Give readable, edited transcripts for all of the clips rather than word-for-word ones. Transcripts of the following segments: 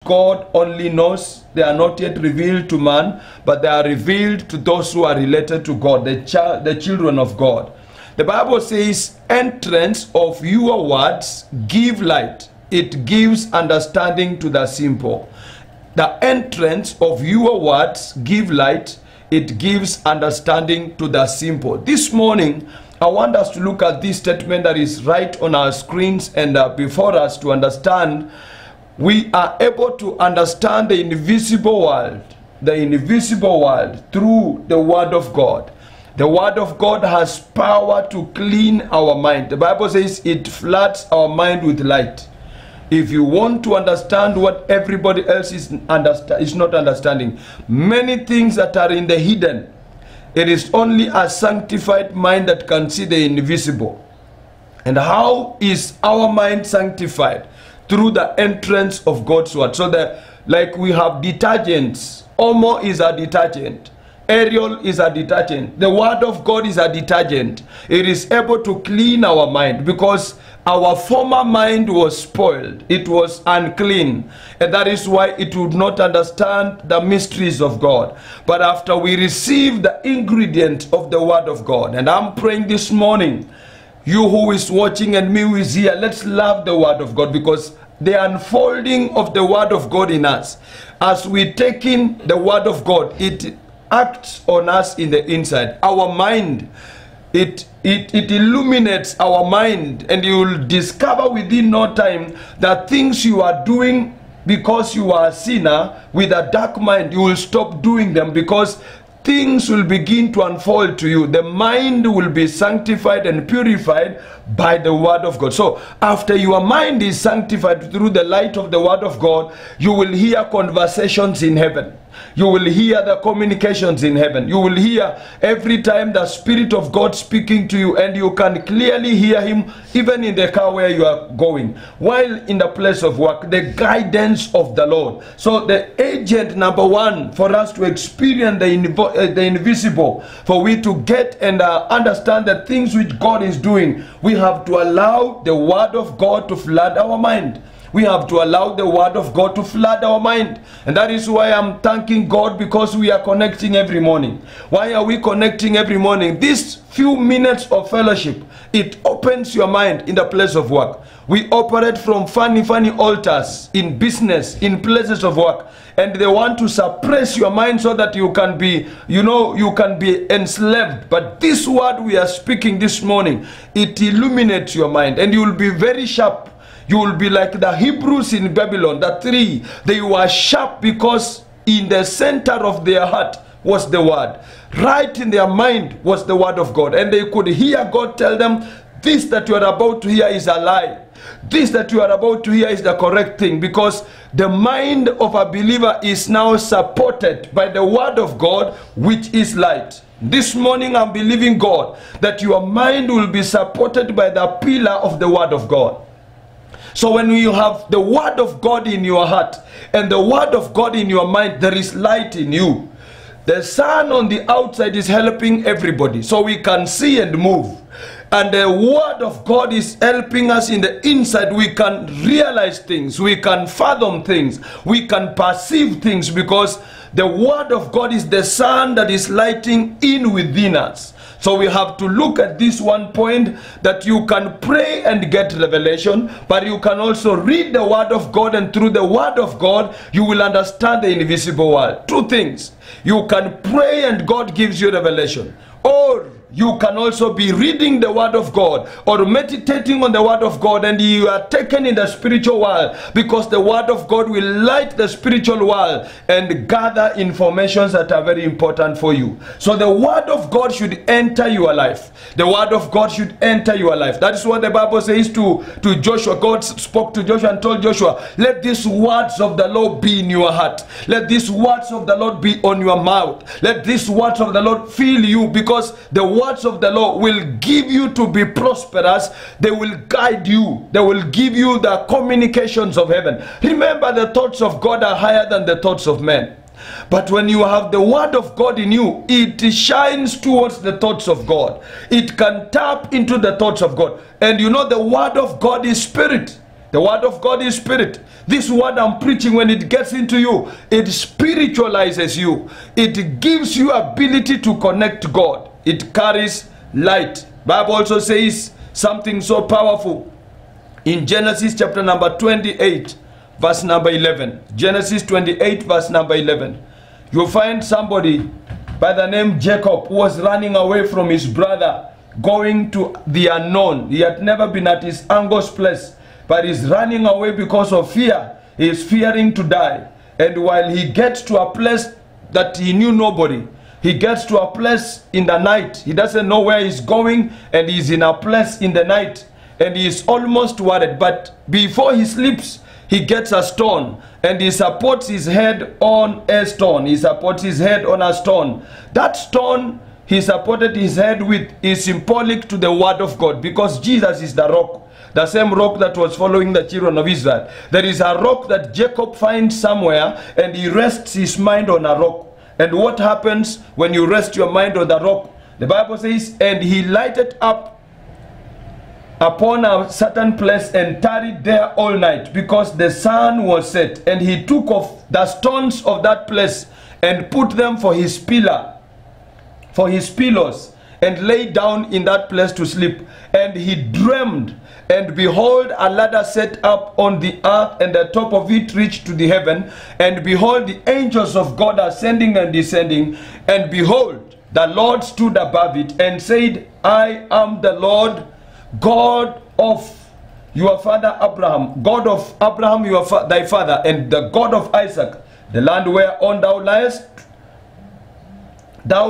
God only knows. They are not yet revealed to man, but they are revealed to those who are related to God, the children of God. The Bible says, entrance of your words give light. It gives understanding to the simple. The entrance of your words give light. It gives understanding to the simple. This morning, I want us to look at this statement that is right on our screens and before us to understand. We are able to understand the invisible world through the Word of God. The Word of God has power to clean our mind. The Bible says it floods our mind with light. If you want to understand what everybody else is not understanding, many things that are in the hidden, it is only a sanctified mind that can see the invisible. And how is our mind sanctified? Through the entrance of God's word. So that, like we have detergents, Omo is a detergent, Ariel is a detergent, the word of God is a detergent. It is able to clean our mind because our former mind was spoiled, it was unclean, and that is why it would not understand the mysteries of God. But after we receive the ingredient of the word of God, and I'm praying this morning, you who is watching and me who is here, let's love the word of God, because the unfolding of the word of God in us, as we take in the word of God, it acts on us in the inside. Our mind, it illuminates our mind, and you will discover within no time that things you are doing because you are a sinner with a dark mind, you will stop doing them because things will begin to unfold to you. The mind will be sanctified and purified by the word of God. So after your mind is sanctified through the light of the word of God, you will hear conversations in heaven. You will hear the communications in heaven. You will hear every time the Spirit of God speaking to you, and you can clearly hear him even in the car where you are going, while in the place of work, the guidance of the Lord. So the agent number one for us to experience the invisible, for we to get and understand the things which God is doing, we have to allow the word of God to flood our mind. We have to allow the word of God to flood our mind. And that is why I'm thanking God, because we are connecting every morning. Why are we connecting every morning? These few minutes of fellowship, it opens your mind in the place of work. We operate from funny altars in business, in places of work. And they want to suppress your mind so that you can be, you can be enslaved. But this word we are speaking this morning, it illuminates your mind, and you will be very sharp. You will be like the Hebrews in Babylon, the three. They were sharp because in the center of their heart was the word. Right in their mind was the word of God. And they could hear God tell them, this that you are about to hear is a lie. This that you are about to hear is the correct thing, because the mind of a believer is now supported by the word of God, which is light. This morning I'm believing God that your mind will be supported by the pillar of the word of God. So when you have the word of God in your heart and the word of God in your mind, there is light in you. The sun on the outside is helping everybody, so we can see and move. And the word of God is helping us in the inside. We can realize things, we can fathom things, we can perceive things, because the word of God is the sun that is lighting in within us. So we have to look at this one point, that you can pray and get revelation, but you can also read the word of God, and through the word of God you will understand the invisible world. Two things: you can pray and God gives you revelation, or you can also be reading the word of God or meditating on the word of God, and you are taken in the spiritual world, because the word of God will light the spiritual world and gather informations that are very important for you. So the word of God should enter your life. The word of God should enter your life. That is what the Bible says to Joshua. God spoke to Joshua and told Joshua, let these words of the Lord be in your heart. Let these words of the Lord be on your mouth. Let these words of the Lord fill you, because the words of the Lord will give you to be prosperous. They will guide you. They will give you the communications of heaven. Remember, the thoughts of God are higher than the thoughts of men. But when you have the word of God in you, it shines towards the thoughts of God. It can tap into the thoughts of God. And you know, the word of God is spirit. The word of God is spirit. This word I'm preaching, when it gets into you, it spiritualizes you. It gives you ability to connect to God. It carries light. Bible also says something so powerful in Genesis chapter number 28 verse number 11. Genesis 28 verse number 11. You'll find somebody by the name Jacob who was running away from his brother, going to the unknown. He had never been at his uncle's place, but he's running away because of fear. He is fearing to die. And while he gets to a place that he knew nobody, he gets to a place in the night. He doesn't know where he's going, and he's in a place in the night, and he is almost worried. But before he sleeps, he gets a stone, and he supports his head on a stone. He supports his head on a stone. That stone he supported his head with is symbolic to the word of God, because Jesus is the rock. The same rock that was following the children of Israel. There is a rock that Jacob finds somewhere, and he rests his mind on a rock. And what happens when you rest your mind on the rock? The Bible says, and he lighted up upon a certain place and tarried there all night, because the sun was set. And he took off the stones of that place and put them for his pillar, for his pillows, and lay down in that place to sleep. And he dreamed, and behold, a ladder set up on the earth, and the top of it reached to the heaven. And behold, the angels of God ascending and descending. And behold, the Lord stood above it and said, I am the Lord, God of your father Abraham, God of Abraham thy father, and the God of Isaac. The land whereon thou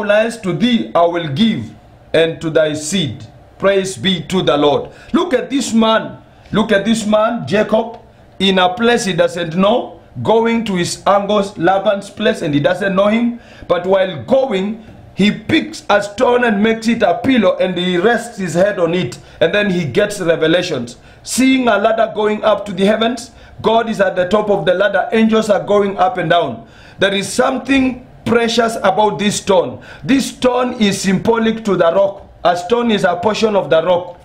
liest to thee I will give, and to thy seed. Praise be to the Lord. Look at this man. Look at this man, Jacob, in a place he doesn't know, going to his uncle's Laban's place, and he doesn't know him. But while going, he picks a stone and makes it a pillow, and he rests his head on it. And then he gets revelations. Seeing a ladder going up to the heavens, God is at the top of the ladder. Angels are going up and down. There is something precious about this stone. This stone is symbolic to the rock. A stone is a portion of the rock.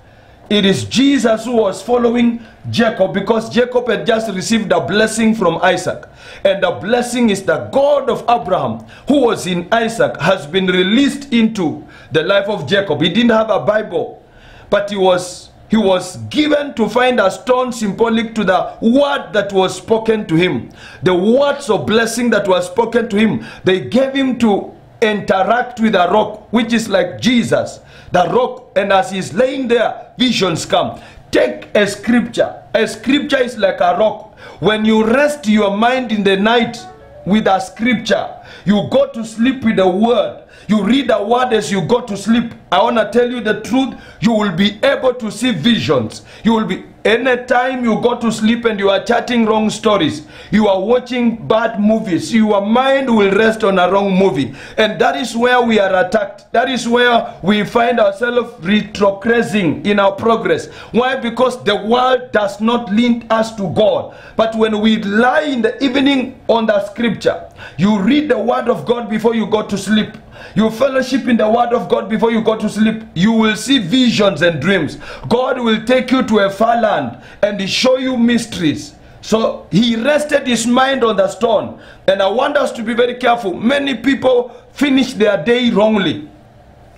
It is Jesus who was following Jacob, because Jacob had just received a blessing from Isaac. And the blessing is the God of Abraham, who was in Isaac, has been released into the life of Jacob. He didn't have a Bible, but he was given to find a stone symbolic to the word that was spoken to him. The words of blessing that was spoken to him, they gave him to interact with a rock, which is like Jesus, the rock. And as he's laying there, visions come. Take a scripture. A scripture is like a rock. When you rest your mind in the night with a scripture, you go to sleep with the word. You read the word as you go to sleep. I want to tell you the truth. You will be able to see visions. You will be, anytime you go to sleep and you are chatting wrong stories, you are watching bad movies, your mind will rest on a wrong movie. And that is where we are attacked. That is where we find ourselves retrogressing in our progress. Why? Because the world does not lead us to God. But when we lie in the evening on the scripture, you read the word of God before you go to sleep, you fellowship in the word of God before you go to sleep, you will see visions and dreams. God will take you to a far land and show you mysteries. So he rested his mind on the stone. And I want us to be very careful. Many people finish their day wrongly.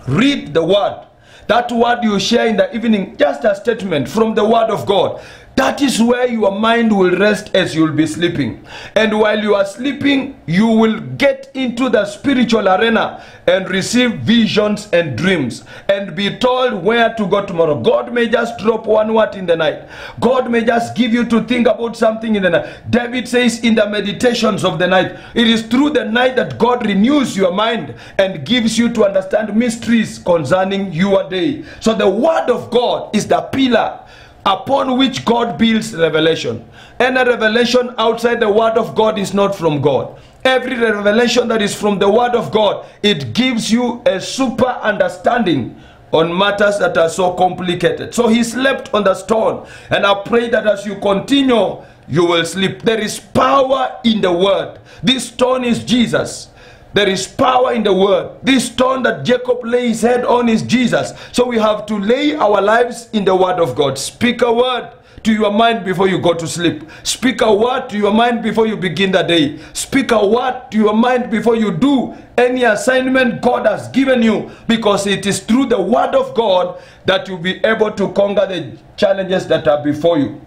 Read the word. That word you share in the evening, just a statement from the word of God. That is where your mind will rest as you will be sleeping. And while you are sleeping, you will get into the spiritual arena and receive visions and dreams and be told where to go tomorrow. God may just drop one word in the night. God may just give you to think about something in the night. David says in the meditations of the night, it is through the night that God renews your mind and gives you to understand mysteries concerning your day. So the word of God is the pillar upon which God builds revelation. Any revelation outside the word of God is not from God. Every revelation that is from the word of God, it gives you a super understanding on matters that are so complicated. So he slept on the stone, and I pray that as you continue, you will sleep. There is power in the word. This stone is Jesus. There is power in the word. This stone that Jacob lay his head on is Jesus. So we have to lay our lives in the word of God. Speak a word to your mind before you go to sleep. Speak a word to your mind before you begin the day. Speak a word to your mind before you do any assignment God has given you, because it is through the word of God that you'll be able to conquer the challenges that are before you.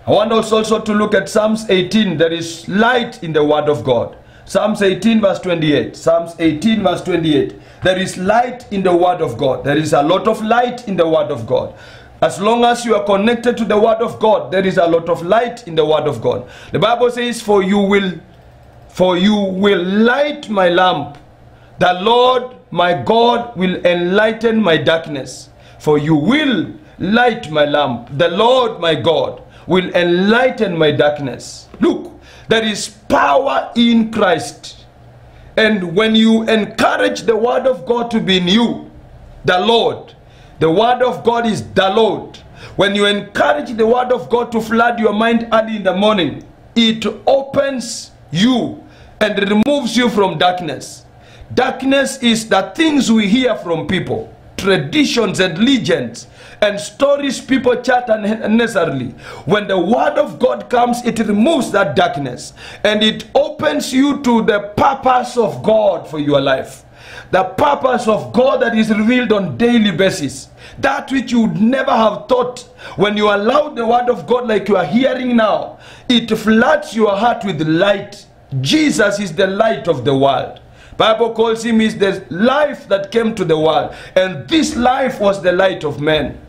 I want us also to look at Psalms 18. There is light in the word of God. Psalms 18 verse 28. Psalms 18 verse 28. There is light in the word of God. There is a lot of light in the word of God. As long as you are connected to the word of God, there is a lot of light in the word of God. The Bible says, for you will light my lamp. The Lord my God will enlighten my darkness. For you will light my lamp. The Lord my God will enlighten my darkness. Look, there is power in Christ. And when you encourage the word of God to be in you, the Lord, the word of God is the Lord. When you encourage the word of God to flood your mind early in the morning, it opens you and removes you from darkness. Darkness is the things we hear from people, traditions and legends and stories people chat unnecessarily. When the word of God comes, it removes that darkness and it opens you to the purpose of God for your life. The purpose of God that is revealed on daily basis. That which you would never have thought. When you allow the word of God like you are hearing now, it floods your heart with light. Jesus is the light of the world. Bible calls him is the life that came to the world. And this life was the light of men.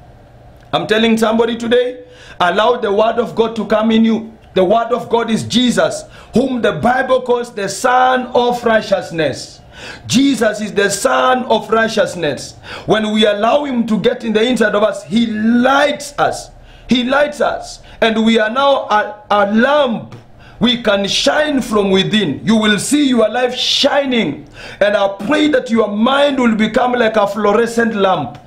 I'm telling somebody today, allow the word of God to come in you. The word of God is Jesus, whom the Bible calls the Son of Righteousness. Jesus is the Son of Righteousness. When we allow him to get in the inside of us, he lights us. He lights us. And we are now a lamp. We can shine from within. You will see your life shining. And I pray that your mind will become like a fluorescent lamp.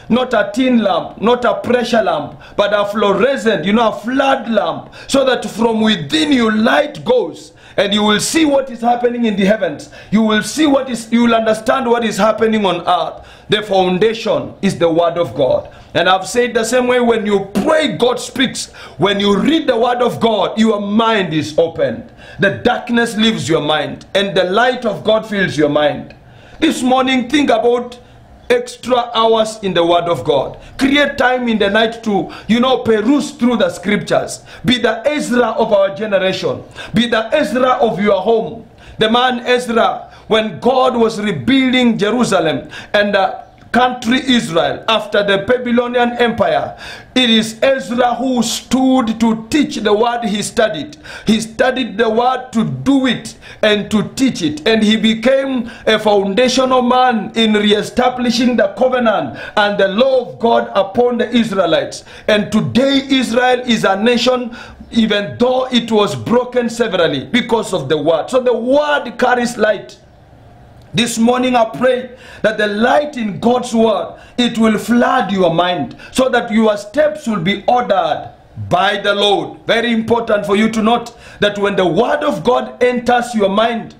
Not a tin lamp, not a pressure lamp, but a fluorescent, a flood lamp. So that from within you light goes. And you will see what is happening in the heavens. You will see you will understand what is happening on earth. The foundation is the word of God. And I've said the same way, when you pray, God speaks. When you read the word of God, your mind is opened. The darkness leaves your mind and the light of God fills your mind. This morning, think about extra hours in the word of God. Create time in the night to, peruse through the scriptures. Be the Ezra of our generation. Be the Ezra of your home. The man Ezra, when God was rebuilding Jerusalem and the country Israel after the Babylonian Empire, it is Ezra who stood to teach the word he studied. He studied the word to do it and to teach it. And he became a foundational man in re-establishing the covenant and the law of God upon the Israelites. And today Israel is a nation, even though it was broken severally because of the word. So the word carries light. This morning I pray that the light in God's word, it will flood your mind so that your steps will be ordered by the Lord. Very important for you to note that when the word of God enters your mind,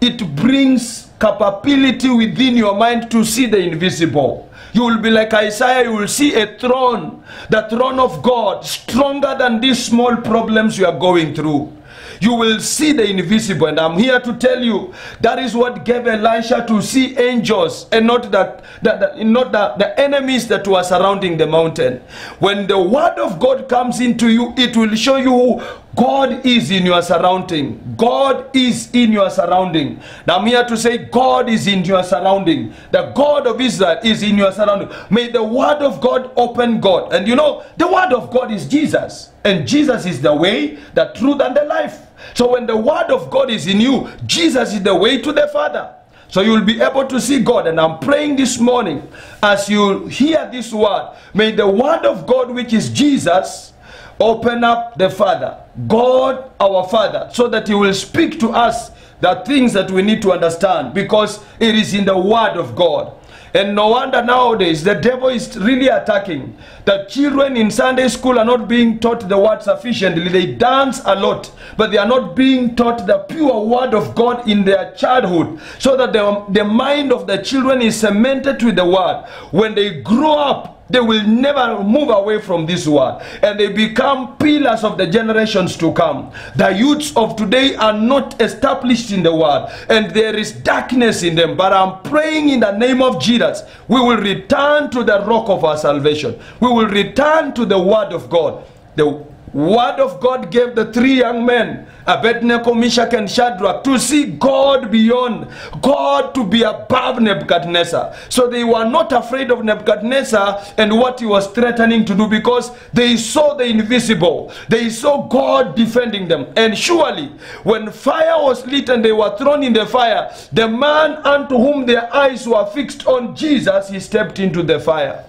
it brings capability within your mind to see the invisible. You will be like Isaiah, you will see a throne, the throne of God, stronger than these small problems you are going through. You will see the invisible, and I'm here to tell you that is what gave Elisha to see angels and not the enemies that were surrounding the mountain. When the word of God comes into you, it will show you who God is in your surrounding. God is in your surrounding. Now I'm here to say God is in your surrounding. The God of Israel is in your surrounding. May the word of God open God. And the word of God is Jesus. And Jesus is the way, the truth, and the life. So when the word of God is in you, Jesus is the way to the Father. So you will be able to see God. And I'm praying this morning, as you hear this word, may the word of God, which is Jesus, open up the Father, God our Father, so that he will speak to us the things that we need to understand, because it is in the word of God. And no wonder nowadays the devil is really attacking. The children in Sunday school are not being taught the word sufficiently. They dance a lot, but they are not being taught the pure word of God in their childhood, so that the mind of the children is cemented with the word. When they grow up, they will never move away from this word, and they become pillars of the generations to come. The youths of today are not established in the word, and there is darkness in them, but I'm praying in the name of Jesus, we will return to the rock of our salvation. We will return to the word of God. The word of God gave the three young men, Abednego, Meshach, and Shadrach, to see God beyond, God to be above Nebuchadnezzar. So they were not afraid of Nebuchadnezzar and what he was threatening to do, because they saw the invisible. They saw God defending them. And surely, when fire was lit and they were thrown in the fire, the man unto whom their eyes were fixed on Jesus, he stepped into the fire.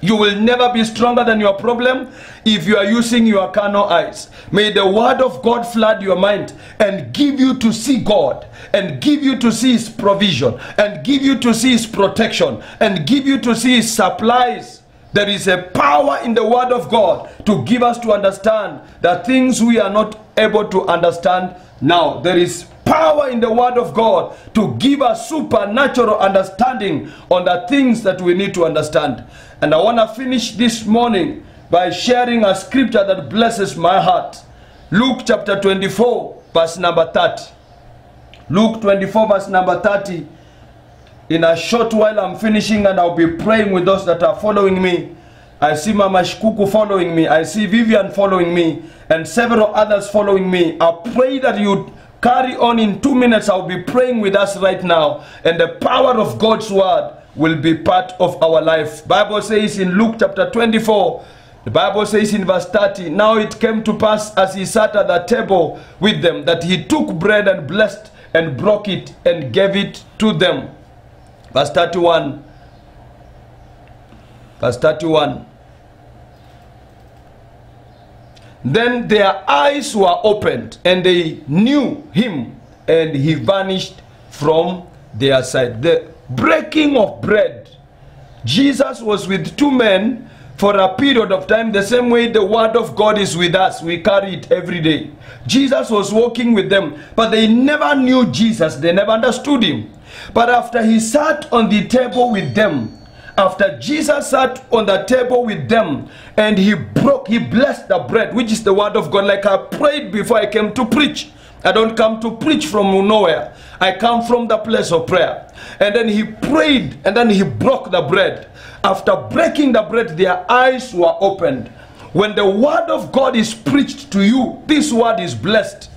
You will never be stronger than your problem if you are using your carnal eyes. May the word of God flood your mind and give you to see God, and give you to see his provision, and give you to see his protection, and give you to see his supplies. There is a power in the word of God to give us to understand the things we are not able to understand now. There is power in the word of God to give us supernatural understanding on the things that we need to understand. And I want to finish this morning by sharing a scripture that blesses my heart. Luke chapter 24, verse number 30. Luke 24, verse number 30. In a short while I'm finishing, and I'll be praying with those that are following me. I see Mama Shikuku following me. I see Vivian following me, and several others following me. I pray that you carry on. In 2 minutes I'll be praying with us right now, and the power of God's word will be part of our life. Bible says in Luke chapter 24, the Bible says in verse 30, now it came to pass as he sat at the table with them, that he took bread and blessed and broke it and gave it to them. Verse 31. Verse 31. Then their eyes were opened, and they knew him, and he vanished from their sight. The breaking of bread. Jesus was with two men for a period of time, the same way the word of God is with us. We carry it every day. Jesus was walking with them, but they never knew Jesus. They never understood him. But after he sat on the table with them, after Jesus sat on the table with them, and he blessed the bread, which is the word of God. Like I prayed before I came to preach. I don't come to preach from nowhere. I come from the place of prayer. And then he prayed, and then he broke the bread. After breaking the bread, their eyes were opened. When the word of God is preached to you, this word is blessed.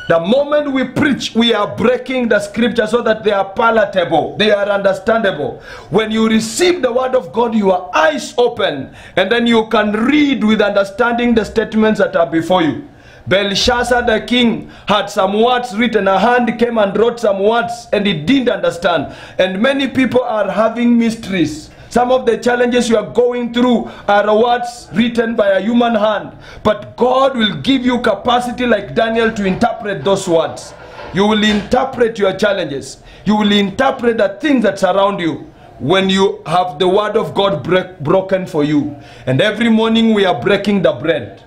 The moment we preach, we are breaking the scripture so that they are palatable, they are understandable. When you receive the word of God, your eyes open, and then you can read with understanding the statements that are before you. Belshazzar the king had some words written. A hand came and wrote some words, and he didn't understand. And many people are having mysteries. Some of the challenges you are going through are words written by a human hand. But God will give you capacity like Daniel to interpret those words. You will interpret your challenges. You will interpret the things that surround you when you have the word of God broken for you. And every morning we are breaking the bread.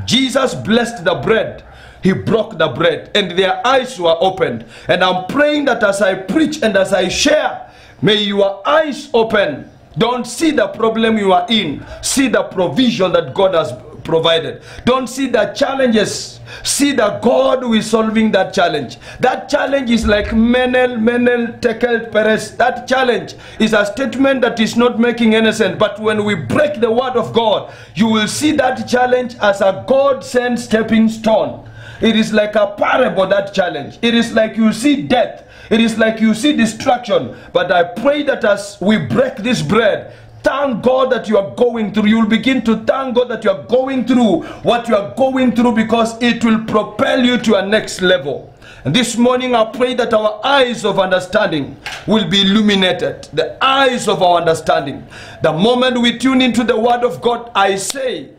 Jesus blessed the bread. He broke the bread, and their eyes were opened. And I'm praying that as I preach and as I share, may your eyes open. Don't see the problem you are in. See the provision that God has provided. Don't see the challenges. See the God who is solving that challenge. That challenge is like Menel, Tekel, Peres. That challenge is a statement that is not making any sense. But when we break the word of God, you will see that challenge as a God-sent stepping stone. It is like a parable, that challenge. It is like you see death. It is like you see destruction. But I pray that as we break this bread, thank God that you are going through. You will begin to thank God that you are going through what you are going through, because it will propel you to a next level. And this morning I pray that our eyes of understanding will be illuminated. The eyes of our understanding. The moment we tune into the word of God, I say,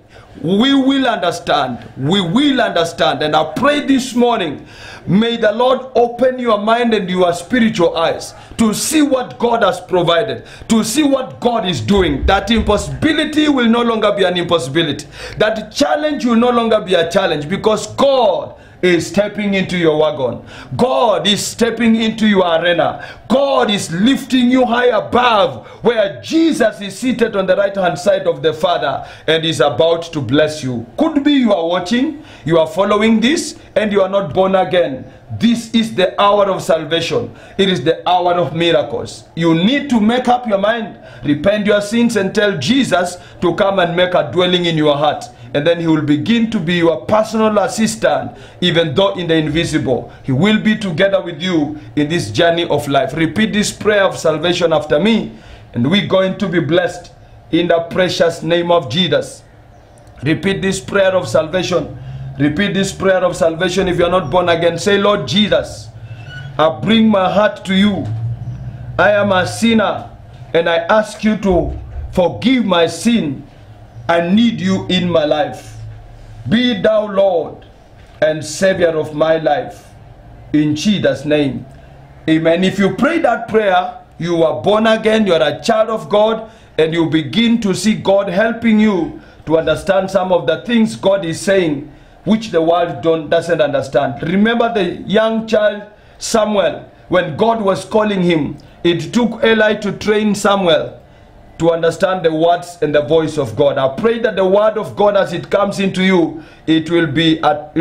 we will understand. We will understand. And I pray this morning, may the Lord open your mind and your spiritual eyes to see what God has provided, to see what God is doing. That impossibility will no longer be an impossibility. That challenge will no longer be a challenge, because God is stepping into your wagon. God is stepping into your arena. God is lifting you high above where Jesus is seated on the right hand side of the Father and is about to bless you. Could be you are watching, you are following this, and you are not born again. This is the hour of salvation. It is the hour of miracles. You need to make up your mind, repent your sins, and tell Jesus to come and make a dwelling in your heart. And then he will begin to be your personal assistant, even though in the invisible. He will be together with you in this journey of life. Repeat this prayer of salvation after me, and we're going to be blessed in the precious name of Jesus. Repeat this prayer of salvation. Repeat this prayer of salvation if you are not born again. Say, Lord Jesus, I bring my heart to you. I am a sinner, and I ask you to forgive my sin. I need you in my life. Be thou Lord and Savior of my life. In Jesus' name. Amen. If you pray that prayer, you are born again, you are a child of God, and you begin to see God helping you to understand some of the things God is saying, which the world doesn't understand. Remember the young child Samuel, when God was calling him, it took Eli to train Samuel to understand the words and the voice of God. I pray that the word of God, as it comes into you, it will be a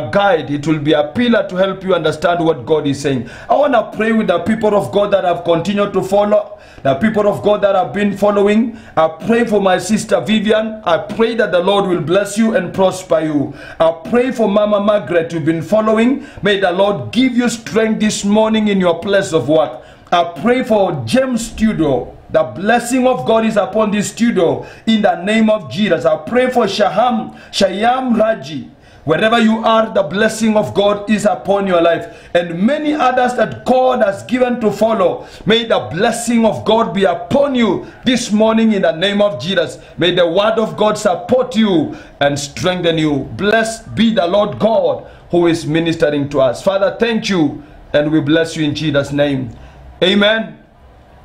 guide. It will be a pillar to help you understand what God is saying. I want to pray with the people of God that have continued to follow, the people of God that have been following. I pray for my sister Vivian. I pray that the Lord will bless you and prosper you. I pray for Mama Margaret, who've been following. May the Lord give you strength this morning in your place of work. I pray for James Studio. The blessing of God is upon this studio in the name of Jesus. I pray for Shayam Raji. Wherever you are, the blessing of God is upon your life. And many others that God has given to follow. May the blessing of God be upon you this morning in the name of Jesus. May the word of God support you and strengthen you. Blessed be the Lord God who is ministering to us. Father, thank you, and we bless you in Jesus' name. Amen.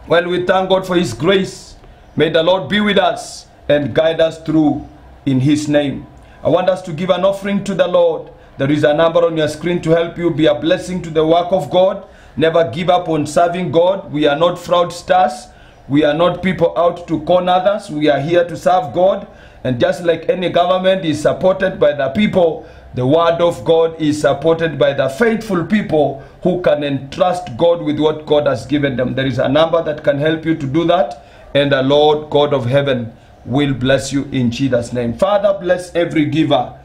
Well, we thank God for his grace. May the Lord be with us and guide us through in his name. I want us to give an offering to the Lord. There is a number on your screen to help you be a blessing to the work of God. Never give up on serving God. We are not fraudsters. We are not people out to con others. We are here to serve God. And just like any government is supported by the people, the word of God is supported by the faithful people who can entrust God with what God has given them. There is a number that can help you to do that, and the Lord God of heaven will bless you in Jesus' name. Father, bless every giver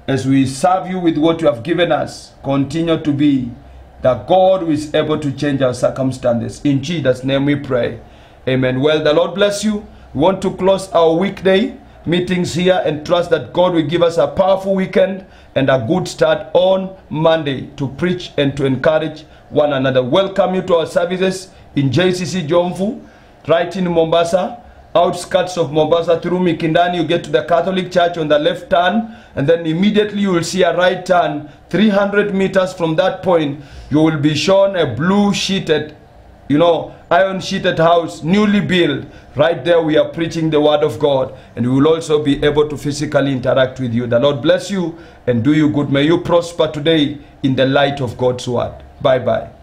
as we serve you with what you have given us. Continue to be the God who is able to change our circumstances. In Jesus' name we pray. Amen. Well, the Lord bless you. We want to close our weekday meetings here and trust that God will give us a powerful weekend and a good start on Monday to preach and to encourage one another. Welcome you to our services in JCC Jomvu, right in Mombasa, outskirts of Mombasa through Mikindani. You get to the Catholic Church on the left turn, and then immediately you will see a right turn. 300 meters from that point, you will be shown a blue sheeted, iron sheeted house, newly built. Right there we are preaching the word of God, and we will also be able to physically interact with you. The Lord bless you and do you good. May you prosper today in the light of God's word. Bye-bye.